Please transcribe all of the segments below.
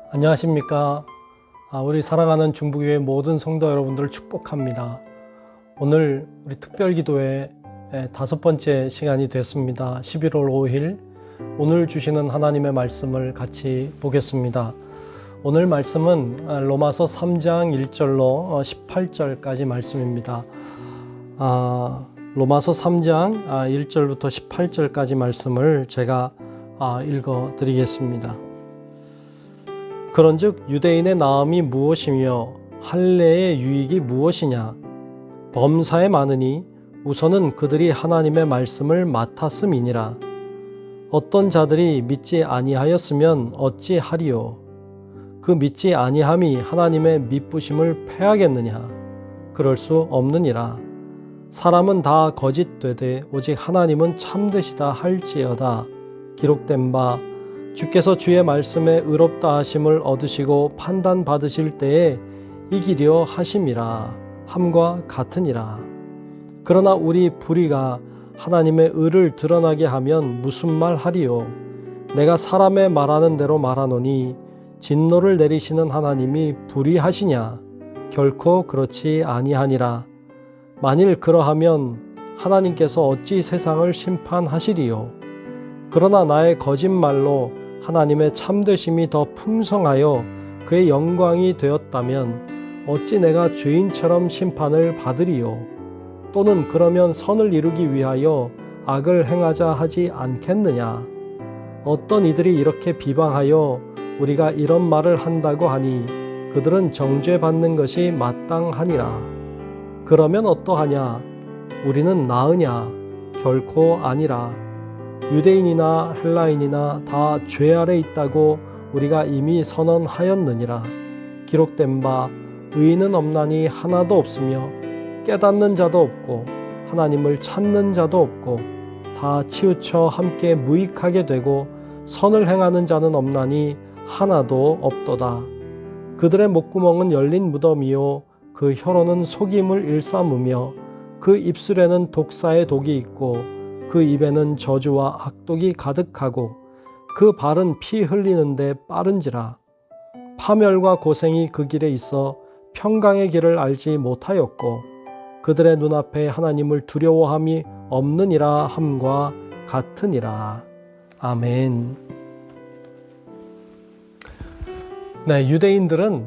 안녕하십니까. 우리 사랑하는 중부교회 모든 성도 여러분들을 축복합니다. 오늘 우리 특별기도회 5번째 시간이 됐습니다. 11월 5일 오늘 주시는 하나님의 말씀을 같이 보겠습니다. 오늘 말씀은 로마서 3장 1절로 18절까지 말씀입니다. 로마서 3장 1절부터 18절까지 말씀을 제가 읽어 드리겠습니다. 그런즉 유대인의 나음이 무엇이며 할례의 유익이 무엇이냐? 범사에 많으니 우선은 그들이 하나님의 말씀을 맡았음이니라. 어떤 자들이 믿지 아니하였으면 어찌 하리요? 그 믿지 아니함이 하나님의 미쁘심을 패하겠느냐? 그럴 수 없느니라. 사람은 다 거짓되되 오직 하나님은 참되시다 할지어다. 기록된 바 주께서 주의 말씀에 의롭다 하심을 얻으시고 판단 받으실 때에 이기려 하심이라 함과 같으니라. 그러나 우리 불의가 하나님의 의를 드러나게 하면 무슨 말 하리요? 내가 사람의 말하는 대로 말하노니 진노를 내리시는 하나님이 불의하시냐? 결코 그렇지 아니하니라. 만일 그러하면 하나님께서 어찌 세상을 심판하시리요? 그러나 나의 거짓말로 하나님의 참되심이 더 풍성하여 그의 영광이 되었다면 어찌 내가 죄인처럼 심판을 받으리요? 또는 그러면 선을 이루기 위하여 악을 행하자 하지 않겠느냐? 어떤 이들이 이렇게 비방하여 우리가 이런 말을 한다고 하니 그들은 정죄받는 것이 마땅하니라. 그러면 어떠하냐? 우리는 나으냐? 결코 아니라. 유대인이나 헬라인이나 다 죄 아래 있다고 우리가 이미 선언하였느니라. 기록된 바 의인은 없나니 하나도 없으며 깨닫는 자도 없고 하나님을 찾는 자도 없고 다 치우쳐 함께 무익하게 되고 선을 행하는 자는 없나니 하나도 없도다. 그들의 목구멍은 열린 무덤이요 그 혀로는 속임을 일삼으며 그 입술에는 독사의 독이 있고 그 입에는 저주와 악독이 가득하고 그 발은 피 흘리는데 빠른지라. 파멸과 고생이 그 길에 있어 평강의 길을 알지 못하였고 그들의 눈앞에 하나님을 두려워함이 없느니라 함과 같으니라. 아멘. 네, 유대인들은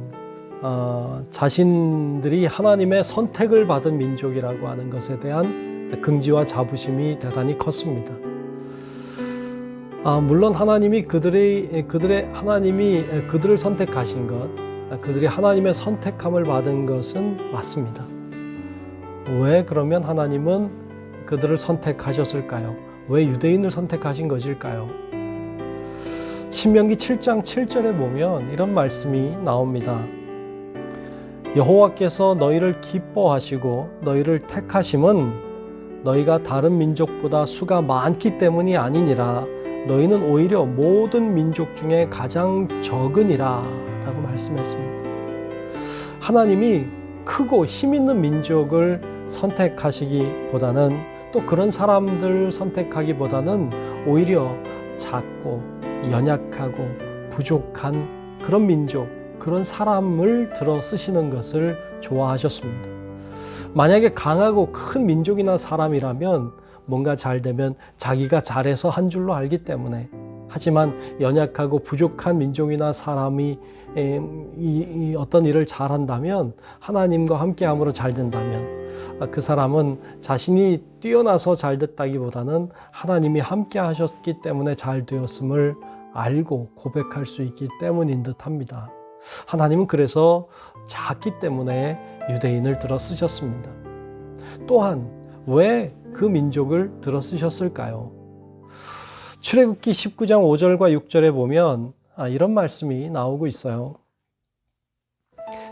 자신들이 하나님의 선택을 받은 민족이라고 하는 것에 대한 긍지와 자부심이 대단히 컸습니다. 물론 하나님이 그들을 선택하신 것, 그들이 하나님의 선택함을 받은 것은 맞습니다. 왜 그러면 하나님은 그들을 선택하셨을까요? 왜 유대인을 선택하신 것일까요? 신명기 7장 7절에 보면 이런 말씀이 나옵니다. 여호와께서 너희를 기뻐하시고 너희를 택하심은 너희가 다른 민족보다 수가 많기 때문이 아니니라. 너희는 오히려 모든 민족 중에 가장 적으니라 라고 말씀했습니다. 하나님이 크고 힘있는 민족을 선택하시기보다는 또 그런 사람들을 선택하기보다는 오히려 작고 연약하고 부족한 그런 민족, 그런 사람을 들어 쓰시는 것을 좋아하셨습니다. 만약에 강하고 큰 민족이나 사람이라면 뭔가 잘 되면 자기가 잘해서 한 줄로 알기 때문에, 하지만 연약하고 부족한 민족이나 사람이 어떤 일을 잘한다면, 하나님과 함께함으로 잘 된다면 그 사람은 자신이 뛰어나서 잘 됐다기보다는 하나님이 함께 하셨기 때문에 잘 되었음을 알고 고백할 수 있기 때문인 듯합니다. 하나님은 그래서 작기 때문에 유대인을 들어 쓰셨습니다. 또한 왜 그 민족을 들어 쓰셨을까요? 출애굽기 19장 5절과 6절에 보면 이런 말씀이 나오고 있어요.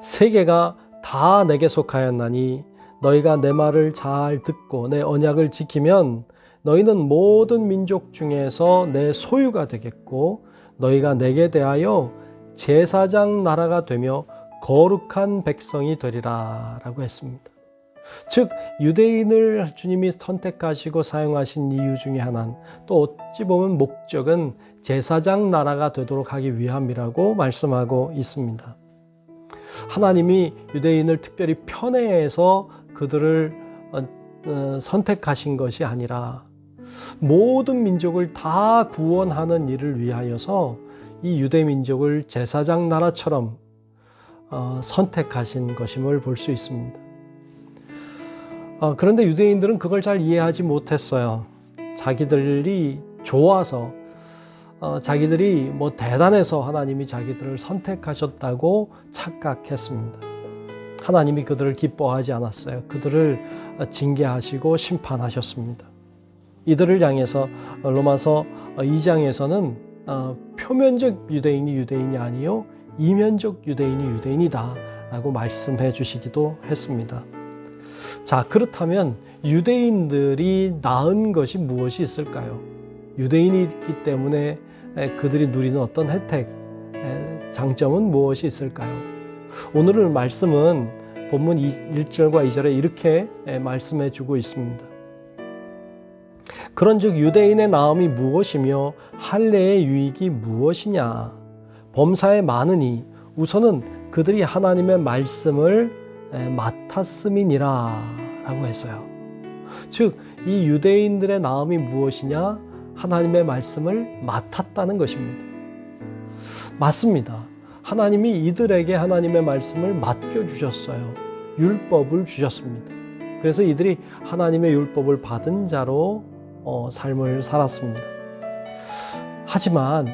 세계가 다 내게 속하였나니 너희가 내 말을 잘 듣고 내 언약을 지키면 너희는 모든 민족 중에서 내 소유가 되겠고 너희가 내게 대하여 제사장 나라가 되며 거룩한 백성이 되리라 라고 했습니다. 즉 유대인을 주님이 선택하시고 사용하신 이유 중에 하나는 또 어찌 보면 목적은 제사장 나라가 되도록 하기 위함이라고 말씀하고 있습니다. 하나님이 유대인을 특별히 편애해서 그들을 선택하신 것이 아니라 모든 민족을 다 구원하는 일을 위하여서 이 유대 민족을 제사장 나라처럼 선택하신 것임을 볼 수 있습니다. 그런데 유대인들은 그걸 잘 이해하지 못했어요. 자기들이 좋아서 자기들이 대단해서 하나님이 자기들을 선택하셨다고 착각했습니다. 하나님이 그들을 기뻐하지 않았어요. 그들을 징계하시고 심판하셨습니다. 이들을 향해서 로마서 2장에서는 표면적 유대인이 유대인이 아니요 이면적 유대인이 유대인이다 라고 말씀해 주시기도 했습니다. 자, 그렇다면 유대인들이 낳은 것이 무엇이 있을까요? 유대인이기 때문에 그들이 누리는 어떤 혜택, 장점은 무엇이 있을까요? 오늘 말씀은 본문 1절과 2절에 이렇게 말씀해 주고 있습니다. 그런즉 유대인의 나음이 무엇이며 할례의 유익이 무엇이냐? 범사에 많으니 우선은 그들이 하나님의 말씀을 맡았음이니라 라고 했어요. 즉, 이 유대인들의 나음이 무엇이냐? 하나님의 말씀을 맡았다는 것입니다. 맞습니다. 하나님이 이들에게 하나님의 말씀을 맡겨주셨어요. 율법을 주셨습니다. 그래서 이들이 하나님의 율법을 받은 자로 삶을 살았습니다. 하지만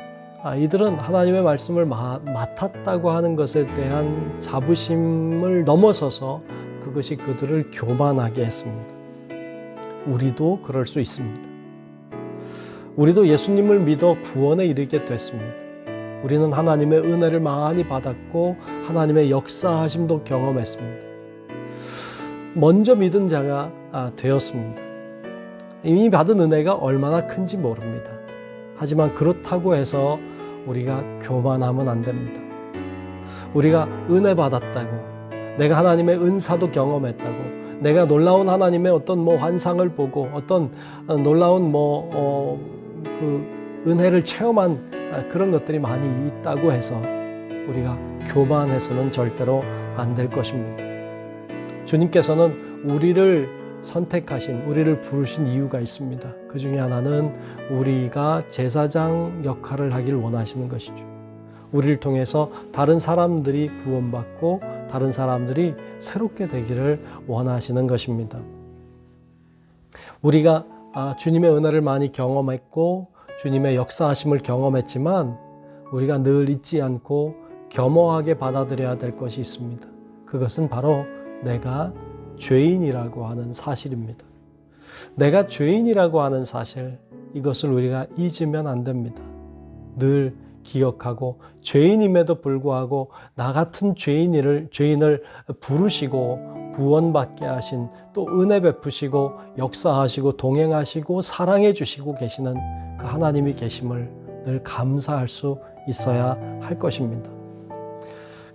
이들은 하나님의 말씀을 맡았다고 하는 것에 대한 자부심을 넘어서서 그것이 그들을 교만하게 했습니다. 우리도 그럴 수 있습니다. 우리도 예수님을 믿어 구원에 이르게 됐습니다. 우리는 하나님의 은혜를 많이 받았고 하나님의 역사하심도 경험했습니다. 먼저 믿은 자가 되었습니다. 이미 받은 은혜가 얼마나 큰지 모릅니다. 하지만 그렇다고 해서 우리가 교만하면 안 됩니다. 우리가 은혜 받았다고, 내가 하나님의 은사도 경험했다고, 내가 놀라운 하나님의 어떤 환상을 보고 어떤 놀라운 그 은혜를 체험한 그런 것들이 많이 있다고 해서 우리가 교만해서는 절대로 안 될 것입니다. 주님께서는 우리를 선택하신, 우리를 부르신 이유가 있습니다. 그 중에 하나는 우리가 제사장 역할을 하길 원하시는 것이죠. 우리를 통해서 다른 사람들이 구원받고 다른 사람들이 새롭게 되기를 원하시는 것입니다. 우리가 주님의 은혜를 많이 경험했고 주님의 역사하심을 경험했지만 우리가 늘 잊지 않고 겸허하게 받아들여야 될 것이 있습니다. 그것은 바로 내가 죄인이라고 하는 사실입니다. 내가 죄인이라고 하는 사실, 이것을 우리가 잊으면 안 됩니다. 늘 기억하고 죄인임에도 불구하고 나 같은 죄인을 부르시고 구원받게 하신, 또 은혜 베푸시고 역사하시고 동행하시고 사랑해 주시고 계시는 그 하나님이 계심을 늘 감사할 수 있어야 할 것입니다.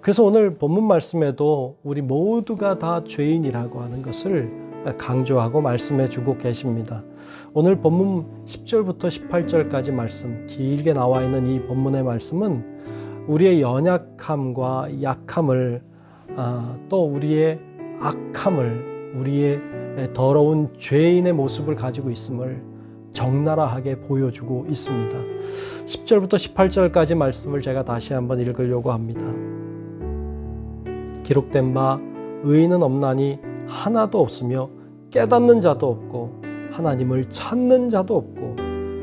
그래서 오늘 본문 말씀에도 우리 모두가 다 죄인이라고 하는 것을 강조하고 말씀해 주고 계십니다. 오늘 본문 10절부터 18절까지 말씀, 길게 나와 있는 이 본문의 말씀은 우리의 연약함과 약함을, 또 우리의 악함을, 우리의 더러운 죄인의 모습을 가지고 있음을 적나라하게 보여주고 있습니다. 10절부터 18절까지 말씀을 제가 다시 한번 읽으려고 합니다. 기록된 바 의인은 없나니 하나도 없으며 깨닫는 자도 없고 하나님을 찾는 자도 없고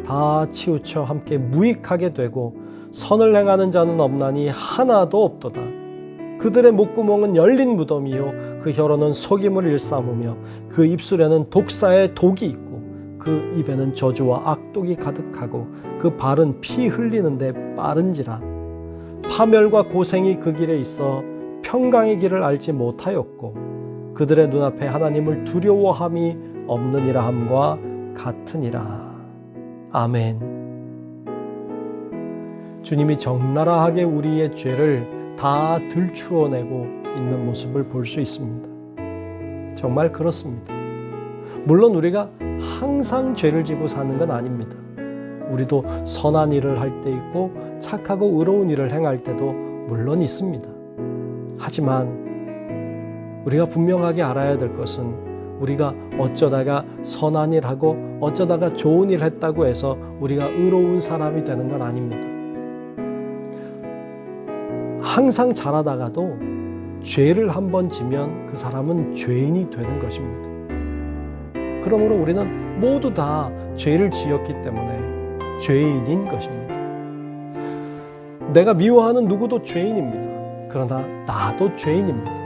다 치우쳐 함께 무익하게 되고 선을 행하는 자는 없나니 하나도 없도다. 그들의 목구멍은 열린 무덤이요 그 혀로는 속임을 일삼으며 그 입술에는 독사의 독이 있고 그 입에는 저주와 악독이 가득하고 그 발은 피 흘리는데 빠른지라. 파멸과 고생이 그 길에 있어 평강의 길을 알지 못하였고 그들의 눈앞에 하나님을 두려워함이 없느니라 함과 같으니라. 아멘. 주님이 적나라하게 우리의 죄를 다 들추어내고 있는 모습을 볼 수 있습니다. 정말 그렇습니다. 물론 우리가 항상 죄를 지고 사는 건 아닙니다. 우리도 선한 일을 할 때 있고 착하고 의로운 일을 행할 때도 물론 있습니다. 하지만 우리가 분명하게 알아야 될 것은 우리가 어쩌다가 선한 일 하고 어쩌다가 좋은 일 했다고 해서 우리가 의로운 사람이 되는 건 아닙니다. 항상 잘하다가도 죄를 한번 지면 그 사람은 죄인이 되는 것입니다. 그러므로 우리는 모두 다 죄를 지었기 때문에 죄인인 것입니다. 내가 미워하는 누구도 죄인입니다. 그러나 나도 죄인입니다.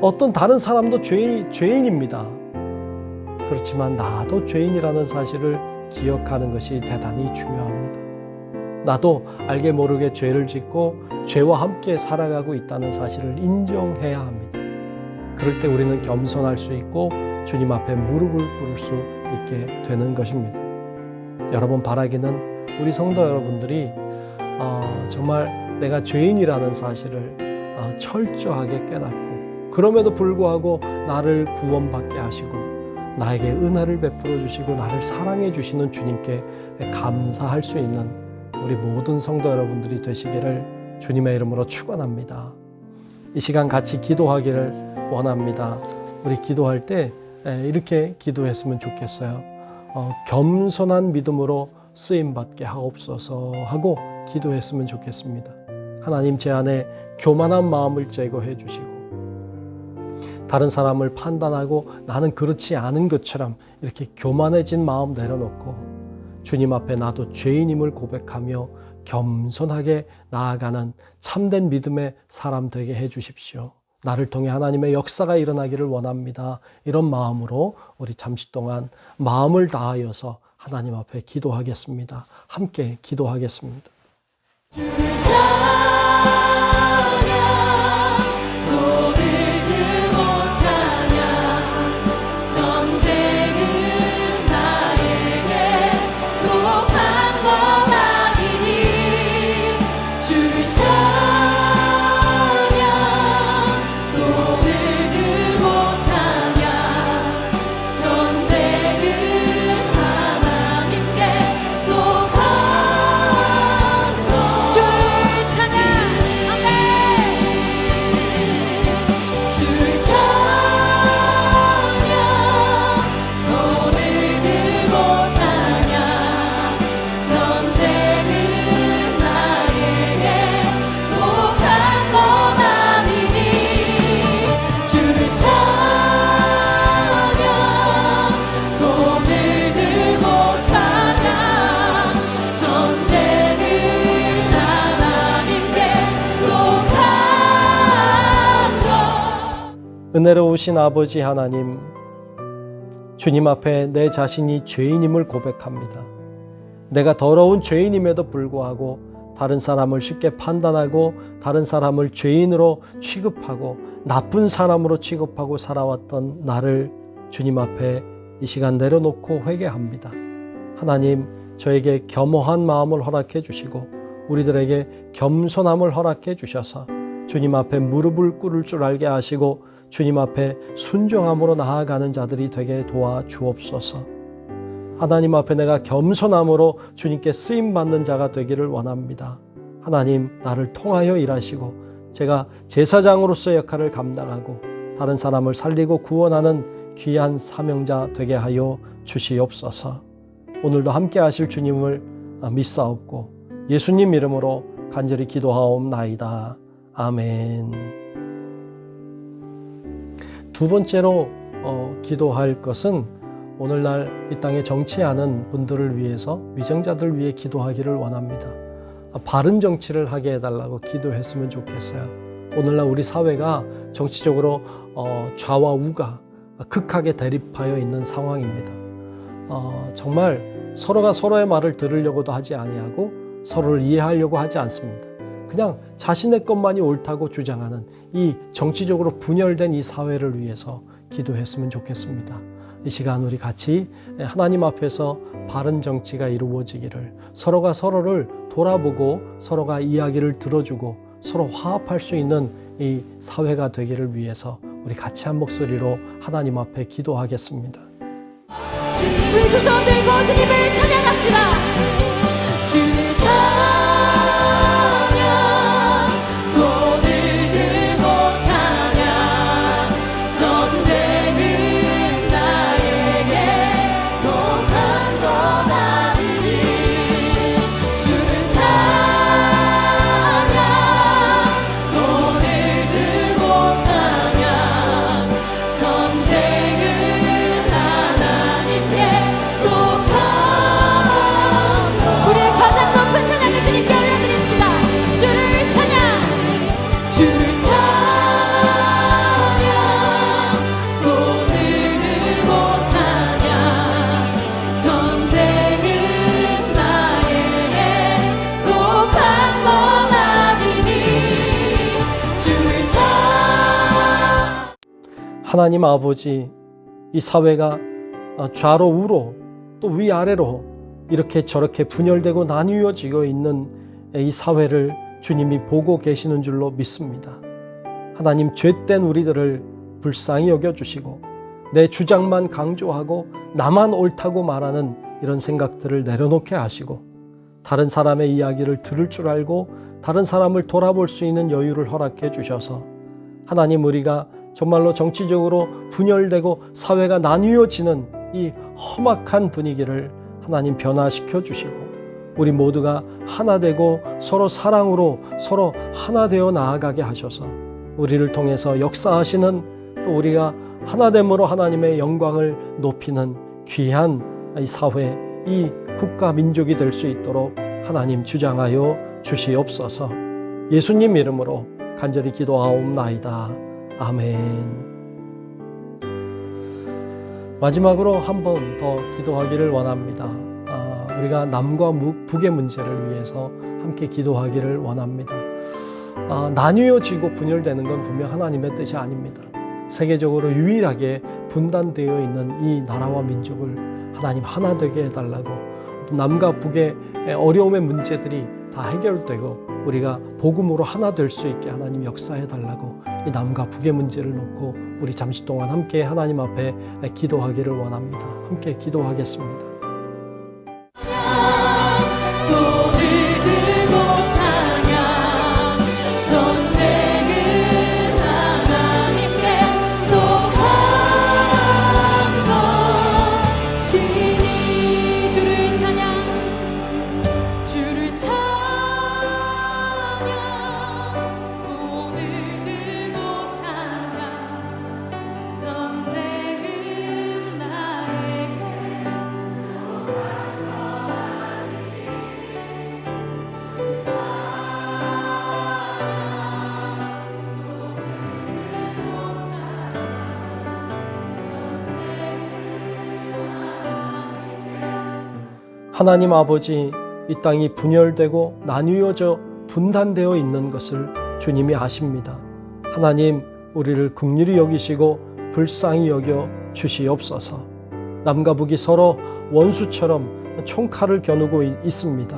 어떤 다른 사람도 죄인입니다. 그렇지만 나도 죄인이라는 사실을 기억하는 것이 대단히 중요합니다. 나도 알게 모르게 죄를 짓고 죄와 함께 살아가고 있다는 사실을 인정해야 합니다. 그럴 때 우리는 겸손할 수 있고 주님 앞에 무릎을 꿇을 수 있게 되는 것입니다. 여러분, 바라기는 우리 성도 여러분들이 정말 내가 죄인이라는 사실을 철저하게 깨닫고 그럼에도 불구하고 나를 구원받게 하시고 나에게 은혜를 베풀어 주시고 나를 사랑해 주시는 주님께 감사할 수 있는 우리 모든 성도 여러분들이 되시기를 주님의 이름으로 축원합니다. 이 시간 같이 기도하기를 원합니다. 우리 기도할 때 이렇게 기도했으면 좋겠어요. 겸손한 믿음으로 쓰임받게 하옵소서 하고 기도했으면 좋겠습니다. 하나님, 제 안에 교만한 마음을 제거해 주시고 다른 사람을 판단하고 나는 그렇지 않은 것처럼 이렇게 교만해진 마음 내려놓고 주님 앞에 나도 죄인임을 고백하며 겸손하게 나아가는 참된 믿음의 사람 되게 해 주십시오. 나를 통해 하나님의 역사가 일어나기를 원합니다. 이런 마음으로 우리 잠시 동안 마음을 다하여서 하나님 앞에 기도하겠습니다. 함께 기도하겠습니다. 은혜로우신 아버지 하나님, 주님 앞에 내 자신이 죄인임을 고백합니다. 내가 더러운 죄인임에도 불구하고 다른 사람을 쉽게 판단하고 다른 사람을 죄인으로 취급하고 나쁜 사람으로 취급하고 살아왔던 나를 주님 앞에 이 시간 내려놓고 회개합니다. 하나님, 저에게 겸허한 마음을 허락해 주시고 우리들에게 겸손함을 허락해 주셔서 주님 앞에 무릎을 꿇을 줄 알게 하시고 주님 앞에 순종함으로 나아가는 자들이 되게 도와 주옵소서. 하나님 앞에 내가 겸손함으로 주님께 쓰임받는 자가 되기를 원합니다. 하나님, 나를 통하여 일하시고 제가 제사장으로서의 역할을 감당하고 다른 사람을 살리고 구원하는 귀한 사명자 되게 하여 주시옵소서. 오늘도 함께 하실 주님을 믿사옵고 예수님 이름으로 간절히 기도하옵나이다. 아멘. 두 번째로 기도할 것은 오늘날 이 땅에 정치하는 분들을 위해서 위정자들을 위해 기도하기를 원합니다. 바른 정치를 하게 해달라고 기도했으면 좋겠어요. 오늘날 우리 사회가 정치적으로 좌와 우가 극하게 대립하여 있는 상황입니다. 정말 서로가 서로의 말을 들으려고도 하지 아니하고 서로를 이해하려고 하지 않습니다. 그냥 자신의 것만이 옳다고 주장하는 이 정치적으로 분열된 이 사회를 위해서 기도했으면 좋겠습니다. 이 시간 우리 같이 하나님 앞에서 바른 정치가 이루어지기를, 서로가 서로를 돌아보고 서로가 이야기를 들어주고 서로 화합할 수 있는 이 사회가 되기를 위해서 우리 같이 한 목소리로 하나님 앞에 기도하겠습니다. 우리 두 손 들고 주님을 찬양합시다. 주를 찬양, 손을 들고 찬양. 전쟁은 나에게 속한 것 아니니. 주를 찬양, 손을 들고 찬양. 전쟁은 하나님께 속한 것. 우리의 가장 높은 찬양을 주님께 올려드립시다. 주를 찬양, 주를 찬양, 손을 들고 찬양. 전쟁은 나에게 속한 것 아니니. 주를 찬양. 하나님 아버지, 이 사회가 좌로 우로 또 위아래로 이렇게 저렇게 분열되고 나뉘어지고 있는 이 사회를 주님이 보고 계시는 줄로 믿습니다. 하나님, 죄된 우리들을 불쌍히 여겨주시고 내 주장만 강조하고 나만 옳다고 말하는 이런 생각들을 내려놓게 하시고 다른 사람의 이야기를 들을 줄 알고 다른 사람을 돌아볼 수 있는 여유를 허락해 주셔서 하나님, 우리가 정말로 정치적으로 분열되고 사회가 나뉘어지는 이 험악한 분위기를 하나님 변화시켜 주시고 우리 모두가 하나 되고 서로 사랑으로 서로 하나 되어 나아가게 하셔서 우리를 통해서 역사하시는, 또 우리가 하나됨으로 하나님의 영광을 높이는 귀한 이 사회, 이 국가 민족이 될 수 있도록 하나님 주장하여 주시옵소서. 예수님 이름으로 간절히 기도하옵나이다. 아멘. 마지막으로 한 번 더 기도하기를 원합니다. 우리가 남과 북의 문제를 위해서 함께 기도하기를 원합니다. 나뉘어지고 분열되는 건 분명 하나님의 뜻이 아닙니다. 세계적으로 유일하게 분단되어 있는 이 나라와 민족을 하나님 하나 되게 해달라고, 남과 북의 어려움의 문제들이 다 해결되고 우리가 복음으로 하나 될 수 있게 하나님 역사해달라고, 이 남과 북의 문제를 놓고 우리 잠시 동안 함께 하나님 앞에 기도하기를 원합니다. 함께 기도하겠습니다. 손을 들고 찬양. 전쟁은 하나님께 속한 것이니. 주를 찬양, 주를 찬양. 손을 들고 찬양. 전쟁은 나에게 하나님 아버지, 이 땅이 분열되고 나뉘어져 분단되어 있는 것을 주님이 아십니다. 하나님, 우리를 긍휼히 여기시고 불쌍히 여겨 주시옵소서. 남과 북이 서로 원수처럼 총칼을 겨누고 있습니다.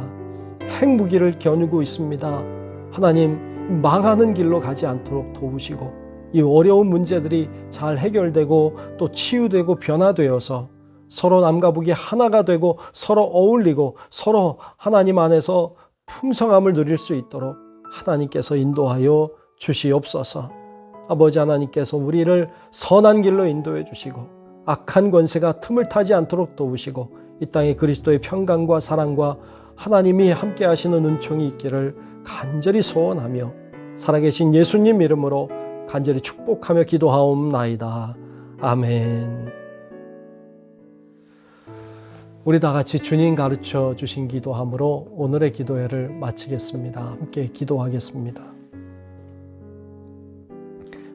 핵무기를 겨누고 있습니다. 하나님, 망하는 길로 가지 않도록 도우시고 이 어려운 문제들이 잘 해결되고 또 치유되고 변화되어서 서로 남과 북이 하나가 되고 서로 어울리고 서로 하나님 안에서 풍성함을 누릴 수 있도록 하나님께서 인도하여 주시옵소서. 아버지 하나님께서 우리를 선한 길로 인도해 주시고 악한 권세가 틈을 타지 않도록 도우시고 이 땅에 그리스도의 평강과 사랑과 하나님이 함께 하시는 은총이 있기를 간절히 소원하며 살아계신 예수님 이름으로 간절히 축복하며 기도하옵나이다. 아멘. 우리 다 같이 주님 가르쳐 주신 기도함으로 오늘의 기도회를 마치겠습니다. 함께 기도하겠습니다.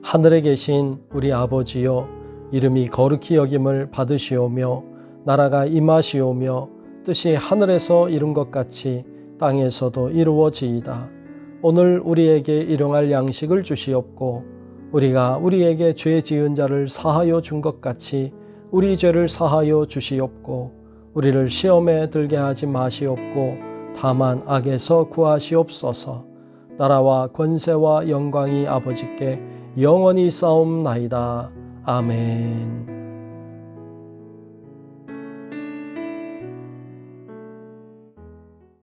하늘에 계신 우리 아버지여, 이름이 거룩히 여김을 받으시오며 나라가 임하시오며 뜻이 하늘에서 이룬 것 같이 땅에서도 이루어지이다. 오늘 우리에게 일용할 양식을 주시옵고 우리가 우리에게 죄 지은 자를 사하여 준 것 같이 우리 죄를 사하여 주시옵고 우리를 시험에 들게 하지 마시옵고 다만 악에서 구하시옵소서. 나라와 권세와 영광이 아버지께 영원히 싸움나이다. 아멘.